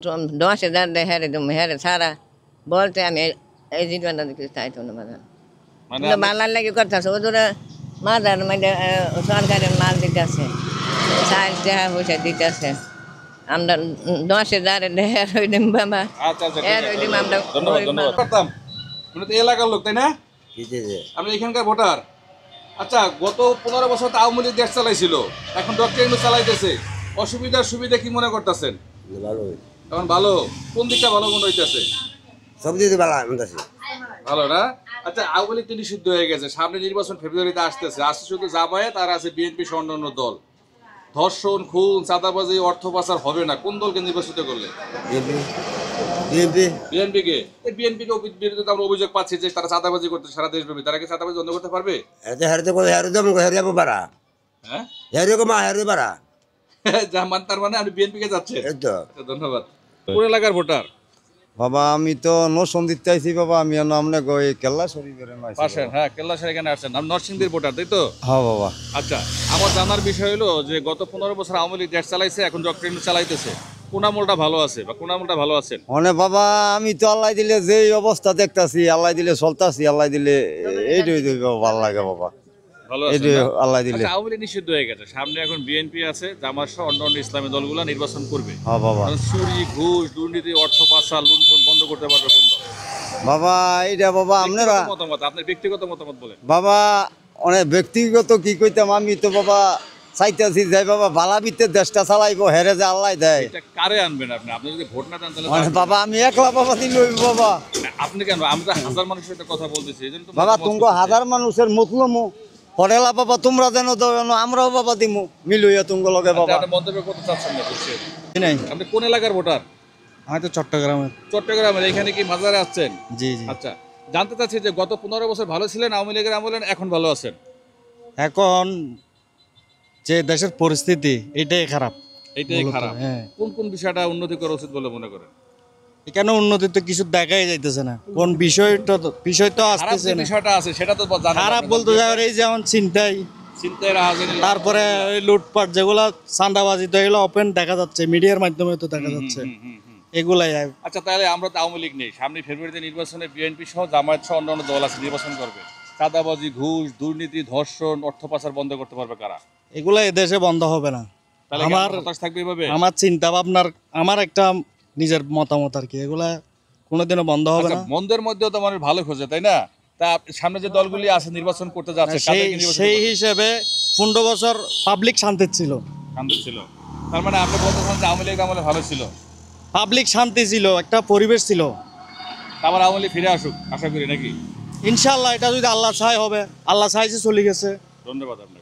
10,000 হেরে তুমি হেরে সারা বলতে আমি এই জীবনটা কিছু চাইতো না বাজার মানে কিন্তু বাংলার লাগে করতেছে ওদের মাজার মধ্যে সরকারের মাল দিতেছে চাল টাকা পয়সা দিতেছে আমরা 10,000 হের হই দিম বাবা আচ্ছা আচ্ছা ঠিক হের আছে, হই দিম আমরা ধন্যবাদ গরিব ধন্যবাদ মানুষ। করতাম মানে তো এলাকার লোক তাই না আপনি এখানকার ভোটার আচ্ছা গত 15 বছর তো আওয়ামী লীগ দেশ চালাইছিল এখন ডক্টর ইউনূস চালাইতেছে অসুবিধার সুবিধা কি মনে করতেছেন ভালো এখন ভালো কোন দিকটা ভালো মনে হইতেছে সব দিকে ভালো আমদাসি ভালো না আচ্ছা আওয়ামী লীগ তো নিষিদ্ধ হয়ে গেছে সামনে নির্বাচন ফেব্রুয়ারিতে আসছে শুধু জামায়াত আর আছে বিএনপি সহ অন্যান্য দল ধর্ষণ খুন চাঁদাবাজি অর্থ পাচার হবে না কোন দলকে নির্বাচিত করলে বিএনপি বিএনপি কে এই বিএনপি কে বিরুদ্ধে তো আমরা অভিযোগ পাচ্ছি যে তারা চাঁদাবাজি করতে সারা দেশব্যাপী তারা কি চাঁদাবাজি বন্ধ করতে পারবে এতে হারতে করে হারতে মো হারিয়া পারা হ্যাঁ হারিয়ে মা হারিয়ে পারা তার মানে আপনি বিএনপি কে যাচ্ছেন এই তো ধন্যবাদ কোন এলাকার ভোটার বাবা আমি তো নসন্দিত চাইছি বাবা আমি আমরা গই কেল্লা শরীফের পাশে হ্যাঁ কেল্লাশের এখানে আসছেন আমি নরসিংদীর ভোটার তাই তো হ্যাঁ বাবা আচ্ছা আমার জানার বিষয় হলো যে গত 15 বছর আওয়ামী লীগ দেশ চালাইছে এখন ডক্টর ইউনূস চালাইতেছে কোন আমলটা ভালো আছে বা কোন আমলটা ভালো আছেন মানে বাবা আমি তো আল্লাহ দিলে যেই অবস্থা দেখতাছি আল্লাহ দিলে চলতাছি আল্লাহ দিলে এইটাই ভালো লাগে বাবা ভালো আছেন এইটাই না? আল্লাহ দিলে আচ্ছা আওয়ামী লীগ নিষিদ্ধ হয়ে গেছে সামনে এখন বিএনপি আছে জামাত সহ অন্যান্য ইসলামী দলগুলো নির্বাচন করবে হ্যাঁ বাবা কারণ চুরি ঘুষ দুর্নীতি অর্থ পাচার লুণ্ঠন বন্ধ করতে পারবে কোন দল বাবা এইটা বাবা আপনারা ব্যক্তিগত মতামত আপনার ব্যক্তিগত মতামত বলেন বাবা অনেক ব্যক্তিগত কি কইতাম আমি তো বাবা চাইতেছি যাই বাবা বালা ভিত্তির দেশটা চালাইবো হেরে যে আল্লাহ দেয় এটা কারে আনবেন আপনি আপনি যদি ভোট না দেন তাহলে মানে বাবা আমি একলা বাবা দিল বাবা আপনি কেন আমরা হাজার মানুষের সাথে কথা বলতেছি এই জন্য তো বাবা মতামত তুমি করতেছি। হাজার মানুষের মতলমো পড়েলা বাবা তোমরা যেন দাও আমরাও বাবা দিমু মিলুইয়া তুঙ্গ লগে আচ্ছা, বাবা আপনি মন্তব্য করতে চাচ্ছেন না বুঝছি নাই আপনি কোন এলাকার ভোটার আমি তো চট্টগ্রামের চট্টগ্রামের এখানে কি মাজারে আসছেন জি জি আচ্ছা জানতে চাচ্ছি যে গত 15 বছর ভালো ছিলেন আওয়ামী লীগের আমলে এখন ভালো আছেন এখন যে দেশের পরিস্থিতি এটাই খারাপ এইটাই মূলত, খারাপ হ্যাঁ। কোন কোন বিষয়টা উন্নতি করা উচিত বলে মনে করেন এখানে উন্নতি তো কিছু দেখাই যাইতেছে না কোন বিষয় তো খারাপ আসতেছে যে না বিষয়টা আছে সেটা তো জানেন খারাপ আপনি। বলতে যাওয়ার এই যেমন চিন্তাই চিন্তায় রাহাজানি তারপরে ওই লুটপাট যেগুলো চাঁদাবাজি তো এগুলো ওপেন দেখা যাচ্ছে মিডিয়ার মাধ্যমে তো দেখা যাচ্ছে এগুলাই আচ্ছা তাহলে আমরা তো আওয়ামী লীগ নেই সামনে ফেব্রুয়ারিতে নির্বাচনে বিএনপি সহ জামায়াত সহ অন্যান্য দল আছে নির্বাচন করবে চাঁদাবাজি ঘুষ দুর্নীতি ধর্ষণ অর্থ পাচার বন্ধ করতে পারবে কারা এগুলো এদেশে বন্ধ হবে না তাহলে আমার হতাশ থাকবে এভাবে আমার চিন্তা ভাবনার আমার একটা নিজের মতামত আর কি এগুলা কোনোদিনও বন্ধ হবে আচ্ছা, না মন্দের মধ্যেও তো মানুষ ভালো খোঁজে তাই না তা সামনে যে দলগুলি আছে নির্বাচন করতে যাচ্ছে সেই কাদেরকে নির্বাচন সেই করবে? হিসেবে 15 বছর পাবলিক শান্তি ছিল শান্তি ছিল তার মানে আপনি বলতেছেন যে আওয়ামী লীগ আমলে ভালো ছিল পাবলিক শান্তি ছিল একটা পরিবেশ ছিল আবার আওয়ামী লীগ ফিরে আসুক আশা করি নাকি ইনশাল্লাহ এটা যদি আল্লাহ চাই হবে আল্লাহ চাইছে চলে গেছে ধন্যবাদ আপনাকে